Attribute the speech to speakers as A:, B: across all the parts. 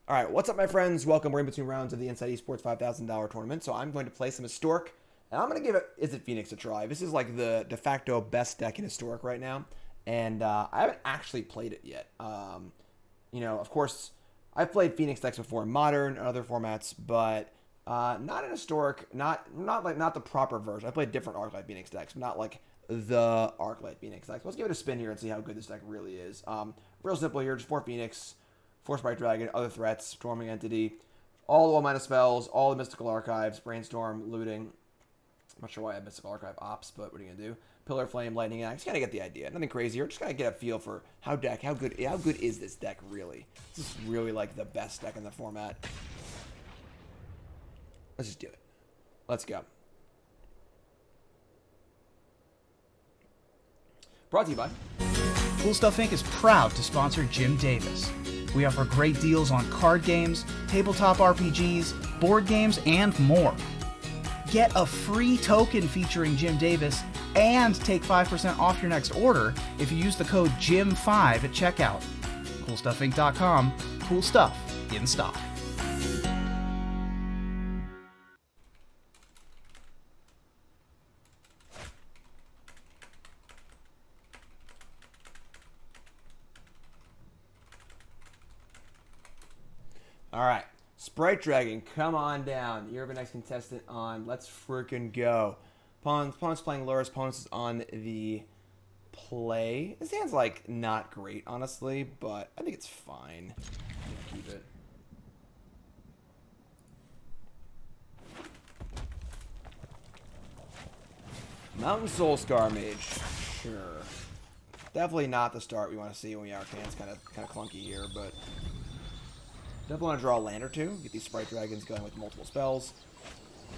A: All right, what's up, my friends? Welcome. We're in between rounds of the Inside Esports $5,000 tournament, so I'm going to play some Historic, and I'm going to give it Izzet Phoenix a try. This is like the de facto best deck in Historic right now, and I haven't actually played it yet. Of course, I've played Phoenix decks before in Modern and other formats, but not in Historic, not the proper version. I played different Arclight Phoenix decks, but not like the Arclight Phoenix decks. Let's give it a spin here and see how good this deck really is. Real simple here, just 4 Phoenix. 4 Sprite Dragon, other threats, Stormwing Entity, all the 1-mana spells, all the Mystical Archives, Brainstorm, Looting. I'm not sure why I have Mystical Archive Ops, but what are you going to do? Pillar Flame, Lightning Axe. Kind of get the idea. Nothing crazy here. Just got to get a feel for how good is this deck really? This is really like the best deck in the format. Let's just do it. Let's go. Brought to you by
B: Cool Stuff Inc. is proud to sponsor Jim Davis. We offer great deals on card games, tabletop RPGs, board games, and more. Get a free token featuring Jim Davis and take 5% off your next order if you use the code JIM5 at checkout. CoolStuffInc.com. Cool stuff in stock.
A: All right. Sprite Dragon, come on down. You're the next contestant on. Let's freaking go. Opponent's playing Lurus. Opponent's is on the play. This hand's, like, not great, honestly, but I think it's fine. Keep it. Mountain Soul Scar Mage. Sure. Definitely not the start we want to see when we Arcane. It's kind of clunky here, but... Definitely want to draw a land or two. Get these Sprite Dragons going with multiple spells.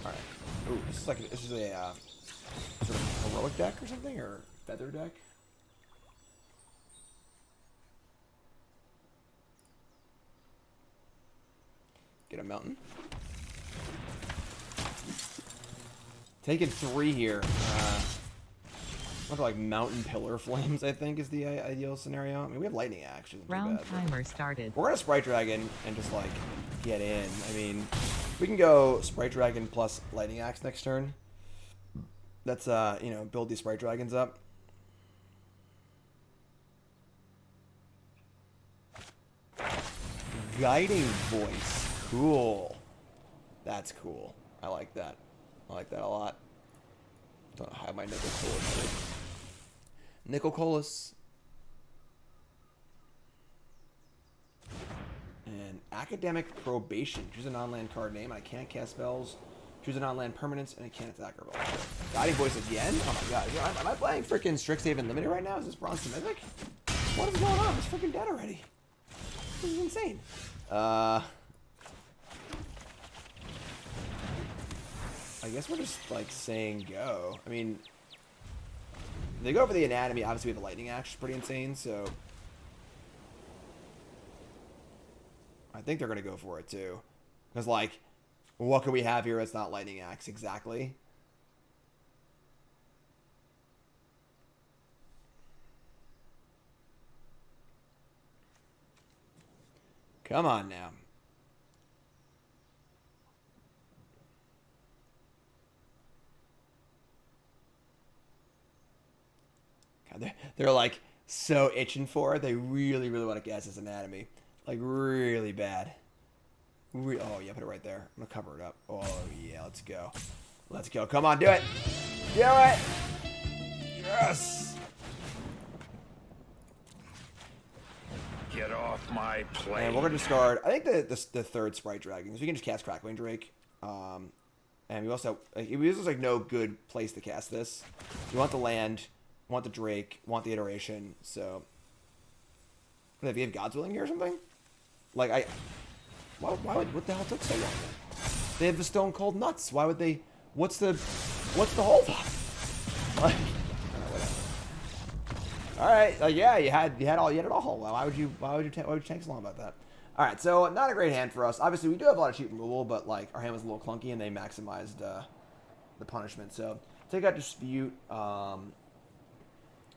A: Alright. Ooh, this is a sort of heroic deck or something? Or feather deck? Get a mountain. Taking 3 here. Like Mountain Pillar Flames, I think, is the ideal scenario. I mean, we have Lightning Axe.
C: Round timer started.
A: We're going to Sprite Dragon and just, like, get in. I mean, we can go Sprite Dragon plus Lightning Axe next turn. Let's, build these Sprite Dragons up. Guiding Voice. Cool. That's cool. I like that. I like that a lot. Don't have my Nicol Colas. Nicol Colas. And Academic Probation. Choose a non-land card name. I can't cast spells. Choose a non-land permanence, and I can't attack or roll. Guiding Voice again? Oh my god. Am I playing freaking Strixhaven Limited right now? Is this Bronze Mythic? What is going on? It's freaking dead already. This is insane. I guess we're just, like, saying go. I mean, they go for the anatomy. Obviously, we have a Lightning Axe. Pretty insane, so... I think they're going to go for it, too. Because, like, what can we have here that's not Lightning Axe exactly? Come on, now. They're like so itching for it. They really, really want to guess his anatomy. Like really bad. Oh yeah, put it right there. I'm gonna cover it up. Oh yeah, let's go. Let's go. Come on, do it. Do it. Yes.
D: Get off my plane.
A: And we're gonna discard. I think the third Sprite Dragon. So we can just cast Crackling Drake. And we also there's like no good place to cast this. We want the land. Want the Drake, want the iteration, so... If you have God's Willing here or something? Like, why would... What the hell took so long then? They have the Stone Cold Nuts. Why would they... What's the hold up? Like... Alright, yeah, you had it all. Why would you take so long about that? Alright, so not a great hand for us. Obviously, we do have a lot of cheap removal, but, like, our hand was a little clunky, and they maximized the punishment. So, take out Dispute,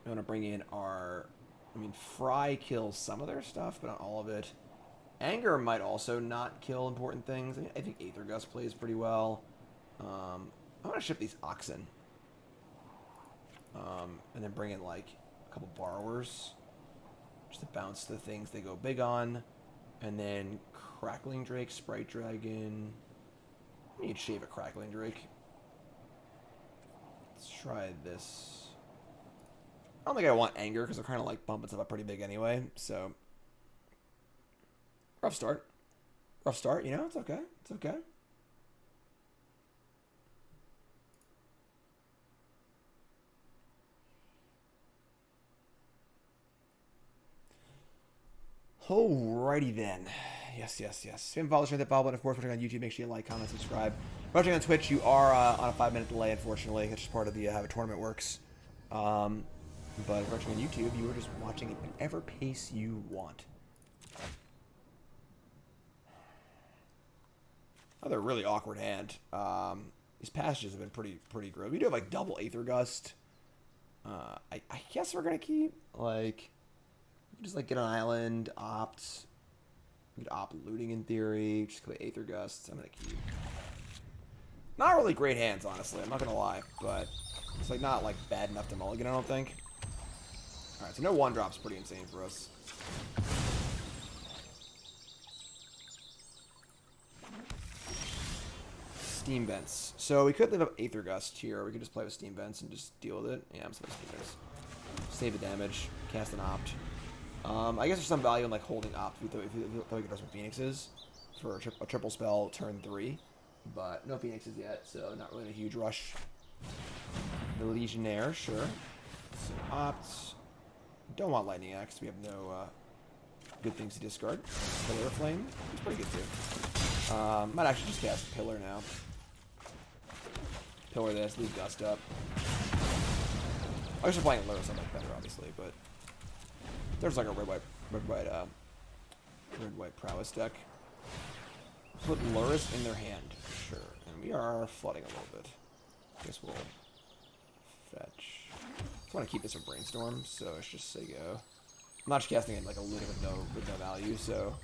A: I want to bring in our... I mean, Fry kills some of their stuff, but not all of it. Anger might also not kill important things. I think Aether Gust plays pretty well. I'm going to ship these Oxen. And then bring in, like, a couple Borrowers. Just to bounce the things they go big on. And then Crackling Drake, Sprite Dragon. I need to shave a Crackling Drake. Let's try this. I don't think I want Anger because they're kind of like bumping stuff up pretty big anyway. So, rough start. Rough start, you know? It's okay. It's okay. Alrighty then. Yes. Spam follow, share that follow button. Of course, watching on YouTube, make sure you like, comment, subscribe. Watching on Twitch, you are on a 5-minute delay, unfortunately. It's just part of the how a tournament works. But if you're watching on YouTube, you are just watching at whatever pace you want. Another really awkward hand. These passages have been pretty gross. We do have like double Aether Gust. I guess we're gonna keep like just like get an island, opt. We could opt looting in theory. Just play Aether Gust. I'm gonna keep. Not really great hands, honestly. I'm not gonna lie, but it's like not like bad enough to mulligan. I don't think. All right, so no one drop's pretty insane for us. Steam Vents. So we could leave up Aether Gust here. We could just play with Steam Vents and just deal with it. Yeah, I'm still Steam Vents. Save the damage. Cast an opt. I guess there's some value in like holding opt if you could do some Phoenixes for a triple spell turn 3. But no Phoenixes yet, so not really in a huge rush. The Legionnaire, sure. So opt. Don't want Lightning Axe. We have no good things to discard. Pillar Flame. It's pretty good too. Might actually just cast Pillar now. Pillar this, leave Gust up. I was just playing Lure something better, obviously, but there's like a red white Prowess deck. Put Luris in their hand, sure. And we are flooding a little bit. I guess we'll fetch. I want to keep this a Brainstorm, so let's just say go. I'm not just casting it like a looting with no value, so.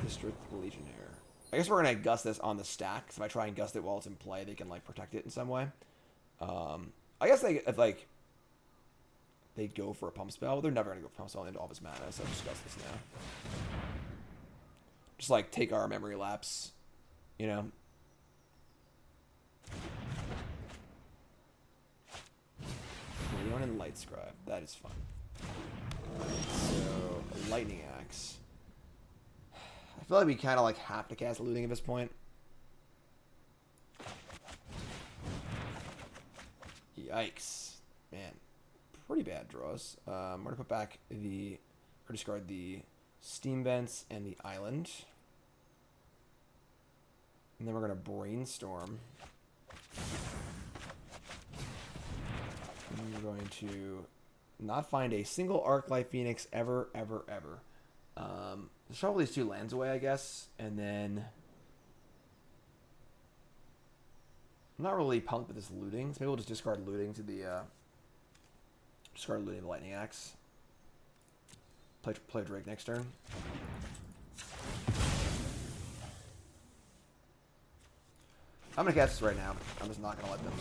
A: District Legionnaire. I guess we're gonna gust this on the stack. So if I try and gust it while it's in play, they can like protect it in some way. I guess if they go for a pump spell, they're never gonna go for pump spell into all of his mana. So I'll just gust this now. Just like take our memory lapse, you know. Leon and Light Scribe. That is fun. So a Lightning Axe. I feel like we kind of like have to cast looting at this point. Yikes, man, pretty bad draws. We're gonna put back or discard the Steam Vents and the Island, and then we're gonna Brainstorm. And we're going to not find a single Arclight Phoenix ever. Shuffle these 2 lands away, I guess, and then I'm not really pumped with this looting, so maybe we'll just discard looting to the Lightning Axe. Play Drake next turn. I'm gonna cast this right now. I'm just not gonna let them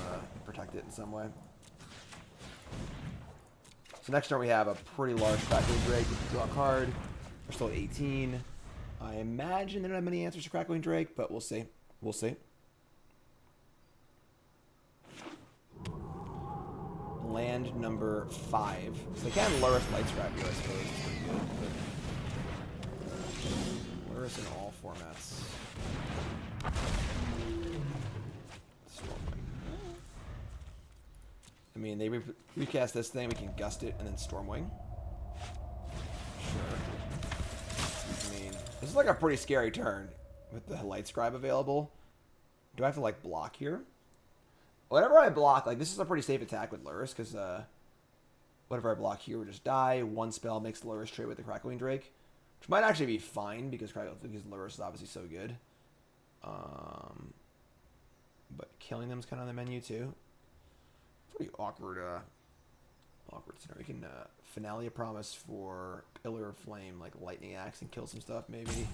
A: protect it in some way. So next turn we have a pretty large Crackling Drake. We can draw a card. We're still at 18. I imagine they don't have many answers to Crackling Drake, but we'll see. We'll see. Land number 5. So they can Luris Light Scribe here, I suppose. It's pretty good. But Luris in all formats. I mean, they recast this thing. We can Gust it and then Stormwing. Sure. I mean, this is like a pretty scary turn with the Light Scribe available. Do I have to like block here? Whatever I block, like this is a pretty safe attack with Luris because whatever I block here would just die. One spell makes the Luris trade with the Crackling Drake, which might actually be fine because Luris is obviously so good. But killing them is kind of on the menu too. Pretty awkward awkward scenario. We can Finale a Promise for Pillar of Flame, like Lightning Axe, and kill some stuff, maybe.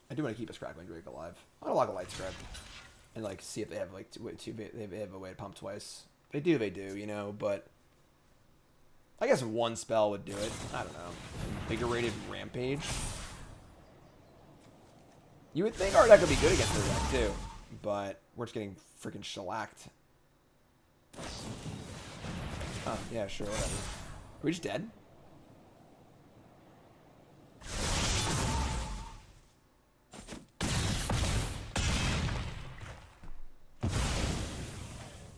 A: I do want to keep a Crackling Drake alive. I want to log a Light Spread and like see if they have like they have a way to pump twice. If they do, you know. But I guess one spell would do it. I don't know. Invigorated Rampage. You would think our deck would be good against their deck too, but we're just getting freaking shellacked. Oh yeah, sure, whatever. Are we just dead?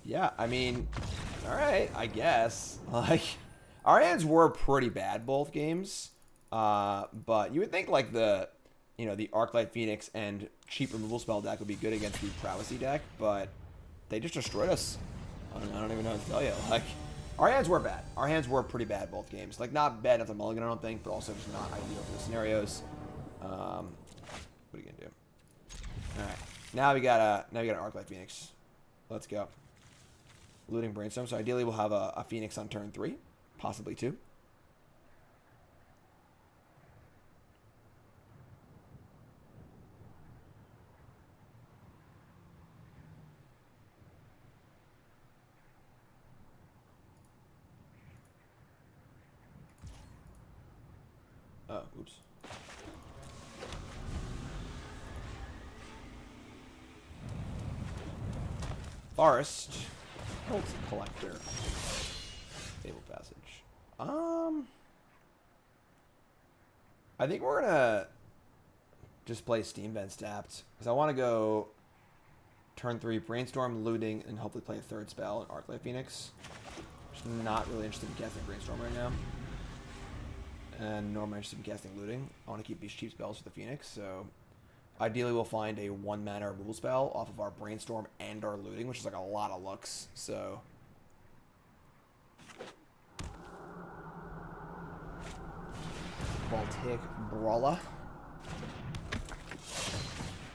A: Yeah, I mean, all right, I guess. Like, our hands were pretty bad both games, but you would think like the Arclight Phoenix and cheap removal spell deck would be good against the Prowessy deck, but they just destroyed us. I don't even know what to tell you. Like, our hands were bad. Our hands were pretty bad both games. Like, not bad enough to mulligan, I don't think, but also just not ideal for the scenarios. What are you gonna do? All right, now we got an Arclight Phoenix. Let's go. Looting Brainstorm. So ideally we'll have a Phoenix on turn 3, possibly 2. Oh, oops. Forest. Health Collector. Fabled Passage. I think we're gonna just play Steam Vents tapped because I want to go turn 3 Brainstorm, Looting, and hopefully play a third spell in Arclight Phoenix. Just not really interested in casting Brainstorm right now, and nor am I interested in casting Looting. I want to keep these cheap spells for the Phoenix, so ideally we'll find a 1-mana removal spell off of our Brainstorm and our Looting, which is like a lot of looks. So Baltic Brawler.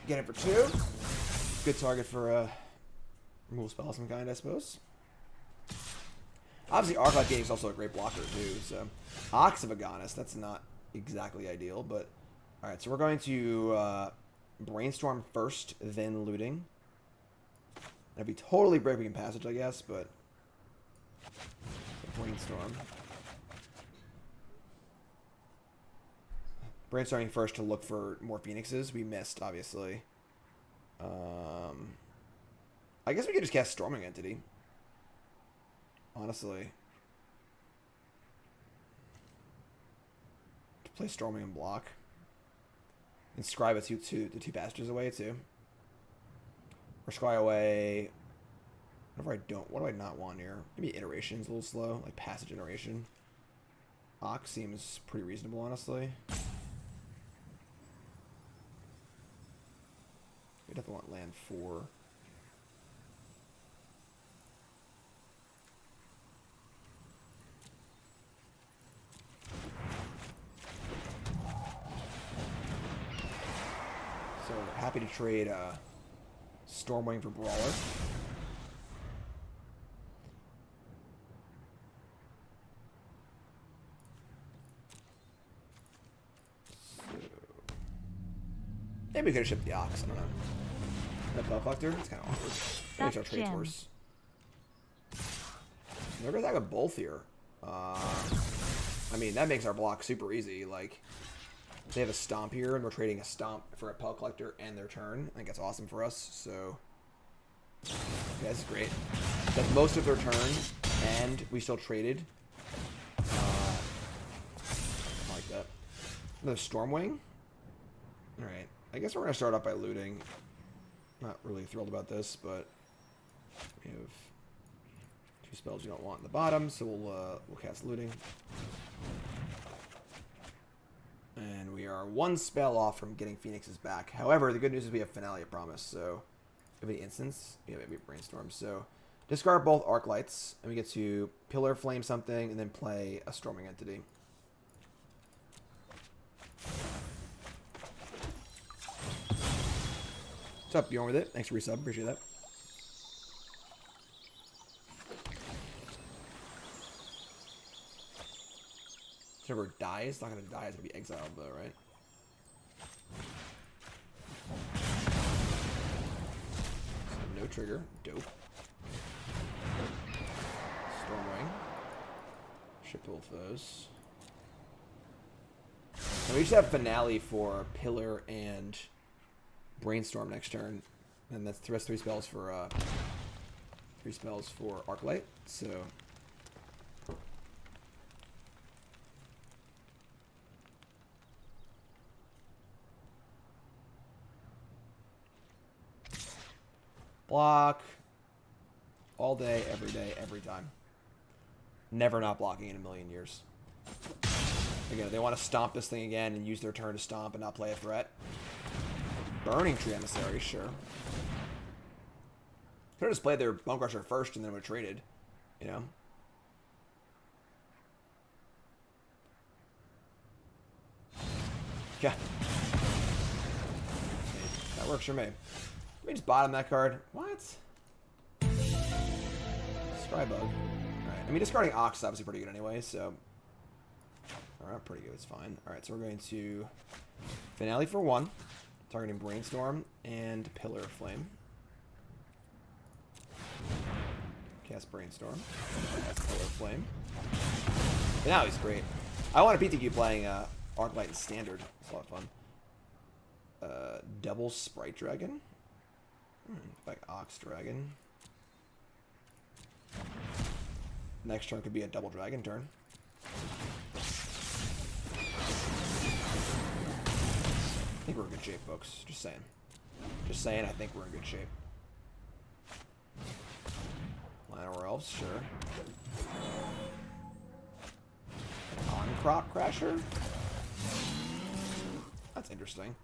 A: Get it for 2. Good target for a removal spell of some kind, I suppose. Obviously, Arclight Game is also a great blocker too. So Ox of Agonas, that's not exactly ideal, but all right. So we're going to Brainstorm first, then Looting. That'd be totally breaking Passage, I guess, but Brainstorm. Brainstorming first to look for more Phoenixes. We missed, obviously. I guess we could just cast Stormwing Entity. Honestly. To play Stormwing and block. And Scry it the 2 passages away, too. Or Scry away... What do I not want here? Maybe Iteration's a little slow. Like Passage Iteration. Ox seems pretty reasonable, honestly. We definitely want land 4. So happy to trade Stormwing for Brawler. So maybe we could have shipped the Ox. I don't know. That Bell Collector? It's kind of awkward. Makes our trades worse. They're going to attack with both here. I mean, that makes our block super easy. Like, they have a Stomp here, and we're trading a Stomp for a Pell Collector and their turn. I think that's awesome for us. So, yeah, this is great. That's most of their turn, and we still traded. I like that. Another Stormwing. All right. I guess we're going to start off by Looting. Not really thrilled about this, but we have 2 spells you don't want in the bottom, so we'll cast Looting. And we are 1 spell off from getting Phoenixes back. However, the good news is we have Finale of Promise, so every instance, yeah, maybe Brainstorm. So discard both Arclights, and we get to Pillar Flame something, and then play a Storming Entity. What's up, Bjorn with it? Thanks for resub. Appreciate that. Whoever dies, not gonna die, it's gonna be exiled though, right? So no trigger. Dope. Stormwing. Ship both those. And we just have finale for Pillar and Brainstorm next turn. And that's the rest 3 spells for Arclight. So block all day, every time. Never not blocking in a million years. Again, they want to stomp this thing again and use their turn to stomp and not play a threat. Burning Tree Emissary, sure. Could have just played their Bone Crusher first and then would have traded, you know? Yeah. That works for me. Let me just bottom that card. What? Scrybug. Alright. I mean, discarding Ox is obviously pretty good anyway, so. Alright, pretty good. It's fine. Alright, so we're going to Finale for 1. Targeting Brainstorm and Pillar of Flame. Cast Brainstorm. Cast Pillar of Flame. Finale's great. I want to PTQ playing Arclight in Standard. It's a lot of fun. Double Sprite Dragon. Like Ox Dragon. Next turn could be a double dragon turn. I think we're in good shape, folks. Just saying. Just saying, I think we're in good shape. Llanowar Elves, sure. On-Crop Crasher? That's interesting.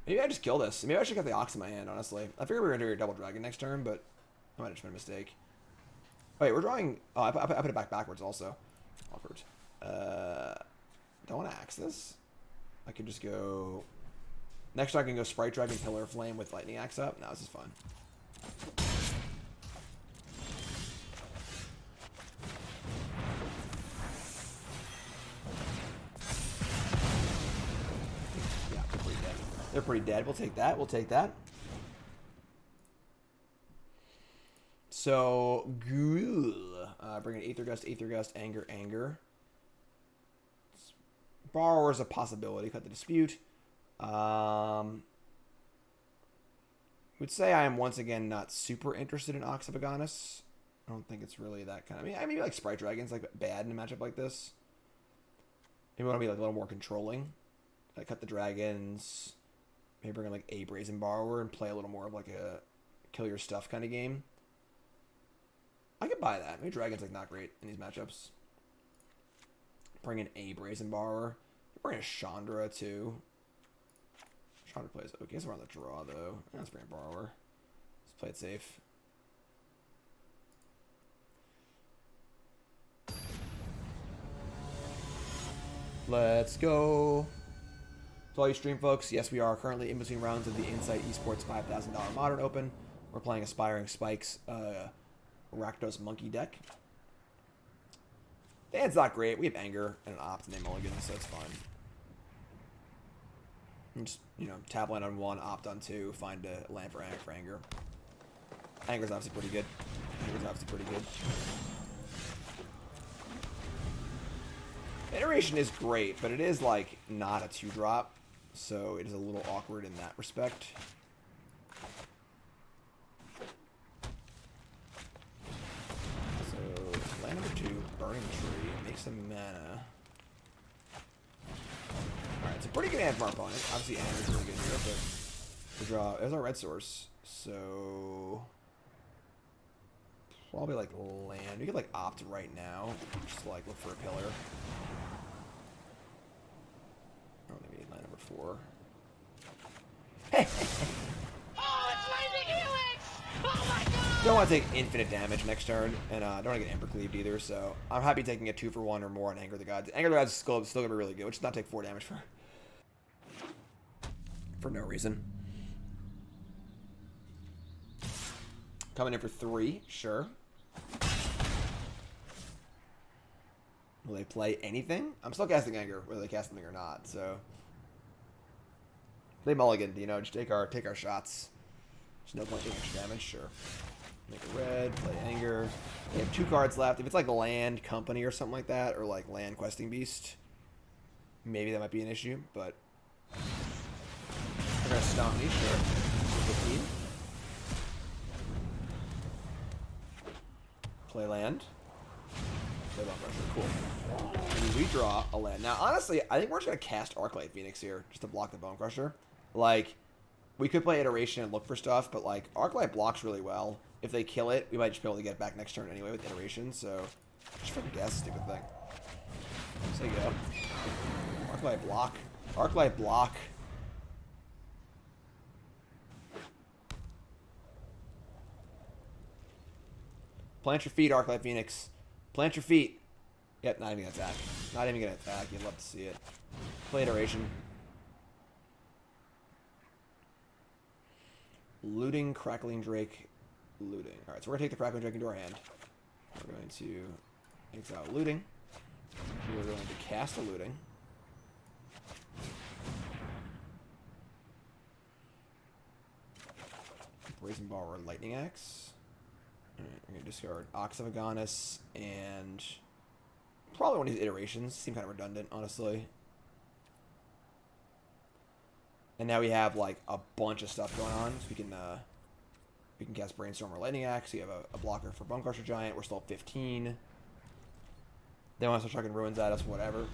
A: Maybe I just kill this. Maybe I should get the Ox in my hand, honestly. I figured we were going to do a double dragon next turn, but I might have just made a mistake. Oh, wait, we're drawing... Oh, I put it backwards also. Awkward. Do I want to axe this? I could just go... Next turn I can go Sprite Dragon, Pillar of Flame with Lightning Axe up. No, this is fine. Yeah, they're pretty dead. They're pretty dead. We'll take that. We'll take that. So, bring in Aether Gust, Anger. Borrower is a possibility. Cut the Dispute. Would say I am once again not super interested in Ox of Agonas. I don't think it's really that kind of... I mean, like Sprite Dragon's like bad in a matchup like this. Maybe want to be like a little more controlling. Like cut the dragons. Maybe bring in like a Brazen Borrower and play a little more of like a kill your stuff kind of game. I could buy that. Maybe Dragon's like not great in these matchups. Bring in a Brazen Borrower. Bring in a Chandra too. Chandra plays okay. I guess we're on the draw though. Let's bring in Borrower. Let's play it safe. Let's go. To all you stream folks, yes, we are currently in between rounds of the Insight Esports $5,000 Modern Open. We're playing Aspiring Spikes Rakdos Monkey deck. The hand's not great. We have Anger and an Opt and a Mulligan, so it's fine. And just, you know, tap land on 1, Opt on 2, find a land for Anger. Anger's obviously pretty good. Iteration is great, but it is like not a 2-drop, so it is a little awkward in that respect. So land number 2, Burning Tree, make some mana. Alright, it's a pretty good hand from our opponent. Obviously Anger's really good here, but we draw. There's our red source, so probably like land. We could like opt right now, just like look for a pillar. Oh, maybe land number 4.
C: Oh, it's Lightning Helix! Oh my god!
A: Don't want to take infinite damage next turn, and don't want to get Ember Cleaved either, so I'm happy taking a 2-for-1 or more on Anger the Gods. Anger the Gods is still going to be really good, which is not take 4 damage for no reason. Coming in for 3, sure. Will they play anything? I'm still casting Anger, whether they cast something or not, so. Play Mulligan, you know, just take our shots. There's no point taking extra damage, sure. Make a red, play Anger. They have 2 cards left. If it's like Land Company or something like that, or like Land Questing Beast, maybe that might be an issue, but they're gonna stomp me, sure. 15. Play land. Play Bone Crusher. Cool. And we draw a land. Now, honestly, I think we're just going to cast Arclight Phoenix here just to block the Bone Crusher. Like, we could play Iteration and look for stuff, but, like, Arclight blocks really well. If they kill it, we might just be able to get it back next turn anyway with Iteration, so just freaking guess, stupid thing. So you go. Arclight block. Arclight block. Plant your feet, Arclight Phoenix. Plant your feet. Yep, not even gonna attack. Not even gonna attack. You'd love to see it. Play Iteration. Looting, Crackling Drake, looting. Alright, so we're gonna take the Crackling Drake into our hand. We're going to exile looting. We're going to cast a looting. Brazen Borrower, Lightning Axe. Alright, we're going to discard Ox of Agonas and probably one of these iterations. Seem kind of redundant, honestly. And now we have like a bunch of stuff going on. So we can cast Brainstorm or Lightning Axe. You have a blocker for Bone Crusher Giant. We're still at 15. They want to start chucking ruins at us, whatever.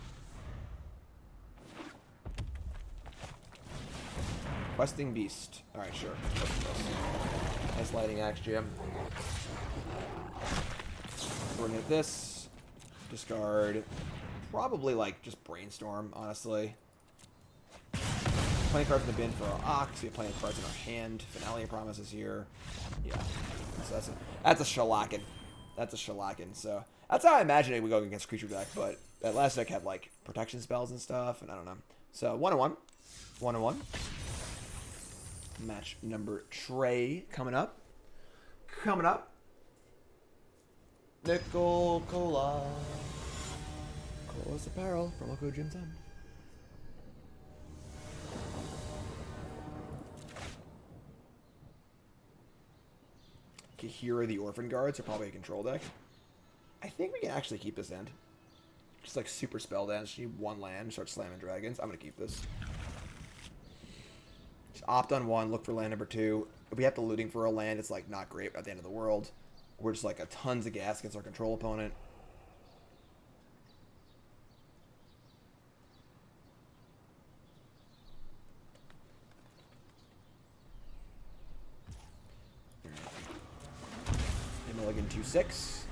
A: Questing Beast. Alright, sure. Nice Lightning Axe, Jim. We're gonna hit this. Discard. Probably like just Brainstorm, honestly. Plenty of cards in the bin for our Ox. We have plenty of cards in our hand. Finale Promises here. Yeah. So that's a shellacking. That's a shellacking. So that's how I imagine it would go against creature deck, but that last deck had like protection spells and stuff, and I don't know. So 1-1. 1-1. Match number Trey coming up. Coming up. Nickel Cola. Cola's Apparel. Promo code Jim10. Kahira the Orphan Guards are probably a control deck. I think we can actually keep this end. Just like super spell dance. You need 1 land, start slamming dragons. I'm gonna keep this. Just opt on 1, look for land number 2. If we have to looting for a land, it's like not great at the end of the world. We're just like a tons of gas against our control opponent. Mulligan 2/6.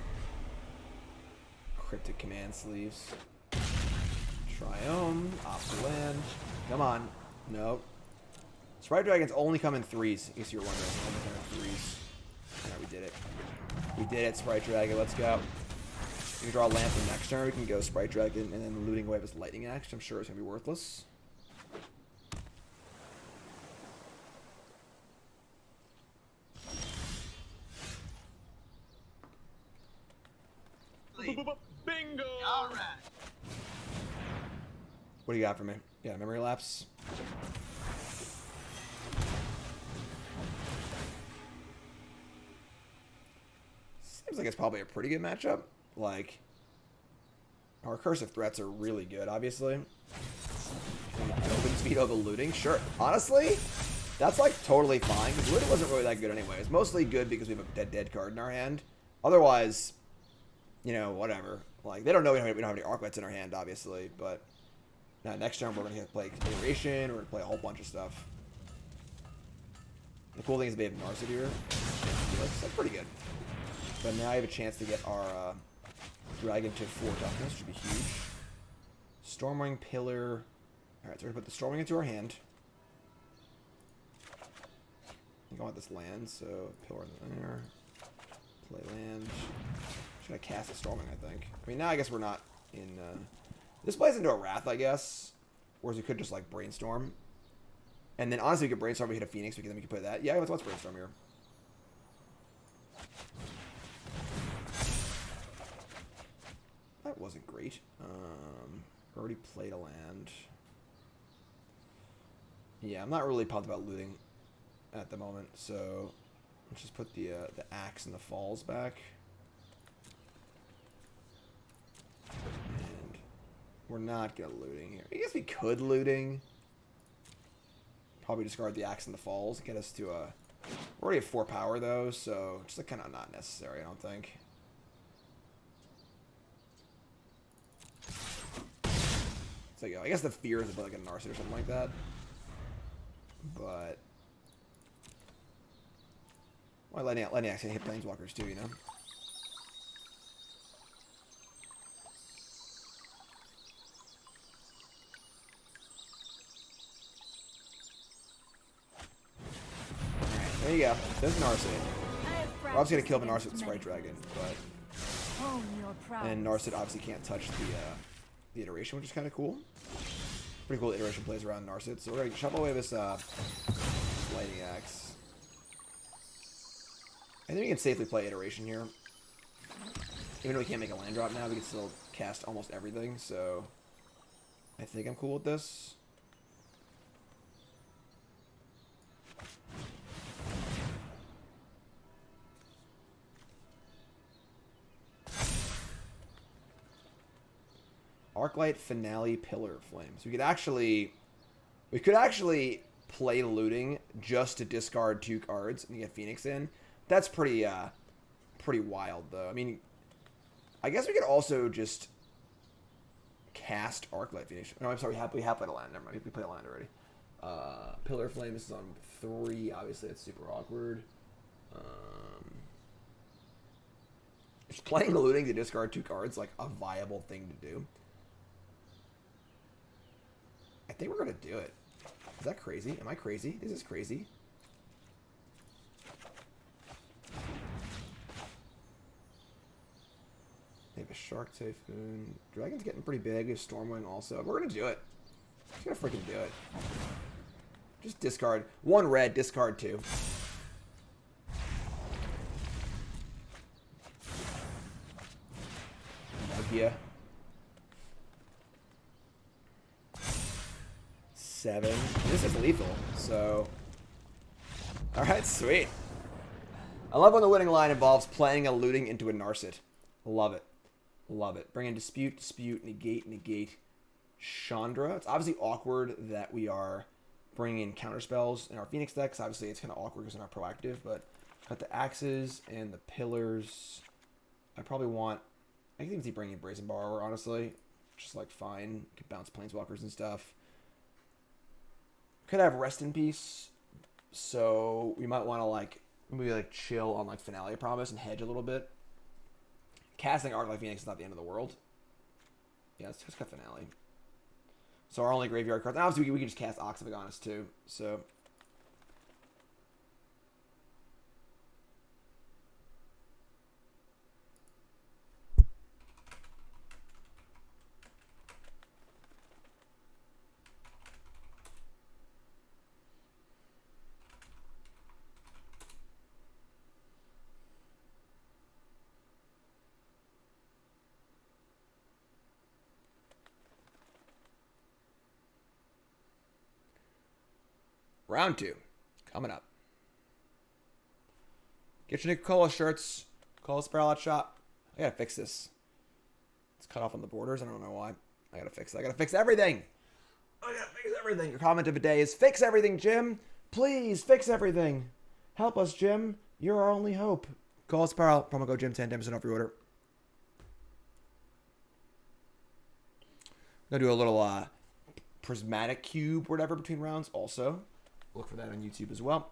A: Cryptic Command Sleeves. Triome. Off the land. Come on. Nope. Sprite Dragons only come in 3s, in case you're wondering. Only come in 3s. Alright, we did it. We did it, Sprite Dragon. Let's go. We can draw a land for next turn. We can go Sprite Dragon and then looting away his Lightning Axe, which I'm sure is going to be worthless.
C: Bingo! All right.
A: What do you got for me? Yeah, Memory Lapse. Seems like it's probably a pretty good matchup. Like, our Cursive Threats are really good, obviously. Open speed over looting, sure. Honestly, that's like totally fine, because looting wasn't really that good anyway. It's mostly good because we have a dead card in our hand. Otherwise, you know, whatever. Like, they don't know we don't have any Arclights in our hand, obviously, but now next turn we're going to play Iteration, we're going to play a whole bunch of stuff. The cool thing is they have Narset here. That's pretty good. But now I have a chance to get our Dragon to 4 toughness, which would be huge. Stormwing Pillar. Alright, so we're going to put the Stormwing into our hand. I think I want this land, so Pillar in there. Play land. Should I cast a Stormwing, I think. I mean, now I guess we're not in... This plays into a Wrath, I guess. Whereas we could just, like, Brainstorm. And then, honestly, we could Brainstorm, we hit a Phoenix, then we could play that. Yeah, let's Brainstorm here. wasn't great. Already played a land. Yeah, I'm not really pumped about looting at the moment, so let's just put the axe and the falls back. And we're not gonna looting here. I guess we could looting. Probably discard the axe and the falls, get us to a... We already have 4 power though, so just like kind of not necessary, I don't think. So yeah, I guess the fear is about like a Narset or something like that. But well, letting actually hit planeswalkers too, you know. Alright, there you go. There's Narset. We're obviously gonna kill the Narset with Sprite Dragon, but and Narset obviously can't touch the iteration, which is kind of cool. Pretty cool iteration plays around Narset. So we're gonna shuffle away this Lightning Axe. I think we can safely play iteration here. Even though we can't make a land drop now, we can still cast almost everything, so I think I'm cool with this. Arclight Finale Pillar Flames. We could actually play looting just to discard 2 cards and get Phoenix in. That's pretty wild though. I mean, I guess we could also just cast Arclight Phoenix. No, I'm sorry, we have played a land. Never mind, we played a land already. Pillar Flames is on 3. Obviously, it's super awkward. Is playing looting to discard 2 cards like a viable thing to do? I think we're gonna do it. Is that crazy? Am I crazy? This is crazy. They have a Shark Typhoon. Dragon's getting pretty big. There's Stormwing also. We're gonna do it. We're gonna freaking do it. Just discard 1 red, discard 2. Magia. 7. This is lethal, so... Alright, sweet. I love when the winning line involves playing a looting into a Narset. Love it. Love it. Bring in Dispute, Dispute, Negate, Negate, Chandra. It's obviously awkward that we are bringing in counterspells in our Phoenix decks. Obviously, it's kind of awkward because we're not proactive, but got the axes and the pillars. I probably want... I can even bring in Brazen Borrower, honestly. Just, like, fine. Could bounce planeswalkers and stuff. Could have Rest in Peace, so we might want to like maybe like chill on like Finale Promise and hedge a little bit. Casting Arclight Phoenix is not the end of the world. Yeah, let's just cut Finale. So our only graveyard cards. Obviously, we can just cast Ox of Agonas too. So. Round 2. Coming up. Get your Coca-Cola shirts. Cola Sprout Shop. I gotta fix this. It's cut off on the borders. I don't know why. I gotta fix it. I gotta fix everything. I gotta fix everything. Your comment of the day is, fix everything, Jim. Please, fix everything. Help us, Jim. You're our only hope. Cola Sprout. Promo code Jim 10% off your order. I'm gonna do a little prismatic cube or whatever between rounds also. Look for that on YouTube as well.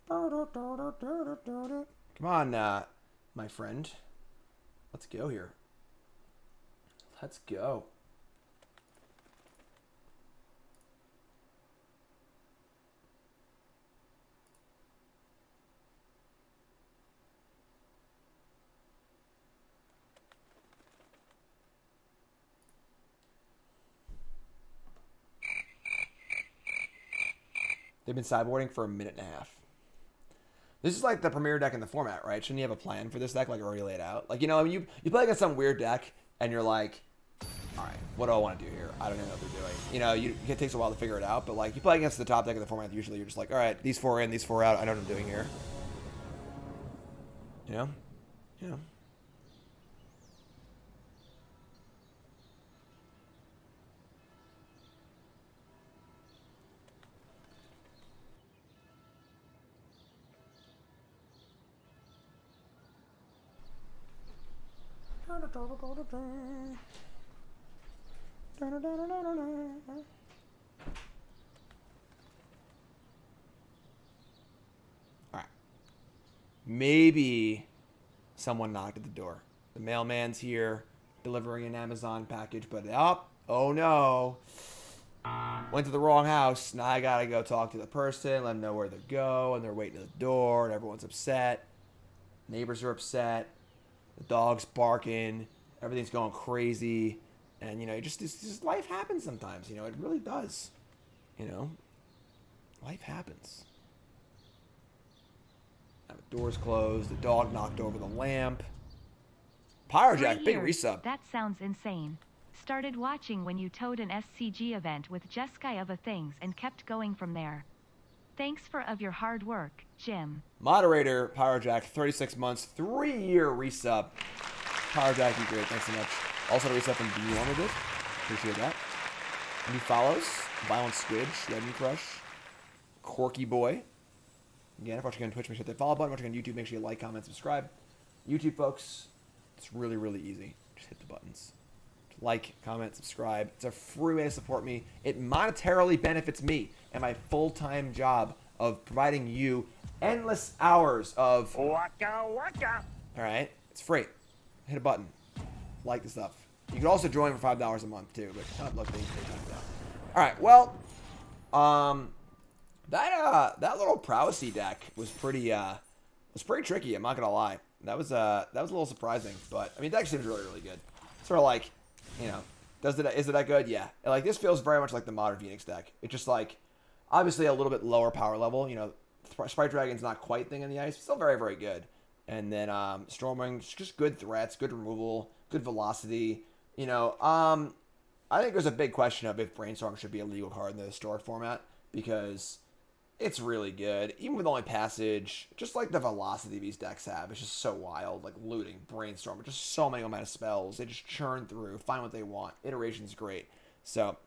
A: Come on, my friend. Let's go here. Let's go. They've been sideboarding for a minute and a half. This is like the premier deck in the format, right? Shouldn't you have a plan for this deck, like already laid out? Like, you know, I mean, you play against some weird deck, and you're like, all right, what do I want to do here? I don't know what they're doing. You know, it takes a while to figure it out, but like, you play against the top deck of the format, usually you're just like, all right, these 4 in, these 4 out, I know what I'm doing here. You know? You know. Alright. Maybe someone knocked at the door. The mailman's here delivering an Amazon package, but oh no. Went to the wrong house. Now I gotta go talk to the person, let them know where to go, and they're waiting at the door, and everyone's upset. Neighbors are upset. The dog's barking. Everything's going crazy. And, you know, just life happens sometimes. You know, it really does. You know, life happens. Now the door's closed. The dog knocked over the lamp. Pyrojack, big resub.
E: That sounds insane. Started watching when you towed an SCG event with Jeskai of a Things and kept going from there. Thanks for your hard work, Jim.
A: Moderator, Pyrojack, 36 months, 3-year resub. Pyrojack, you great. Thanks so much. Also, the resub from Beyond did. Appreciate that. New follows. Violent Squid, Shredding Crush, Corky Boy. Again, if you're watching on Twitch, make sure to hit that follow button. If you're watching on YouTube, make sure you like, comment, subscribe. YouTube, folks, it's really, really easy. Just hit the buttons. Like, comment, subscribe. It's a free way to support me. It monetarily benefits me and my full-time job of providing you endless hours of...
D: Waka waka.
A: All right? It's free. Hit a button. Like the stuff. You can also join for $5 a month, too, but look, they timed out. All right, well, that little Prowessy deck was pretty tricky, I'm not going to lie. That was a little surprising, but, I mean, the deck seems really, really good. Sort of like... You know, is it that good? Yeah. And like, this feels very much like the modern Phoenix deck. It's just like, obviously a little bit lower power level. You know, Sprite Dragon's not quite thing in the ice. Still very, very good. And then Stormwing, just good threats, good removal, good velocity. You know, I think there's a big question of if Brainstorm should be a legal card in the historic format, because it's really good. Even with only passage, just like the velocity these decks have, it's just so wild. Like Looting, Brainstorm, just so many amount of spells. They just churn through, find what they want. Iteration's great. So,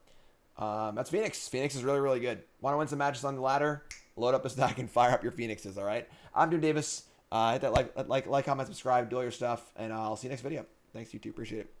A: that's Phoenix. Phoenix is really, really good. Want to win some matches on the ladder? Load up this deck and fire up your Phoenixes, all right? I'm Jim Davis. Hit that like, comment, subscribe, do all your stuff, and I'll see you next video. Thanks, YouTube. Appreciate it.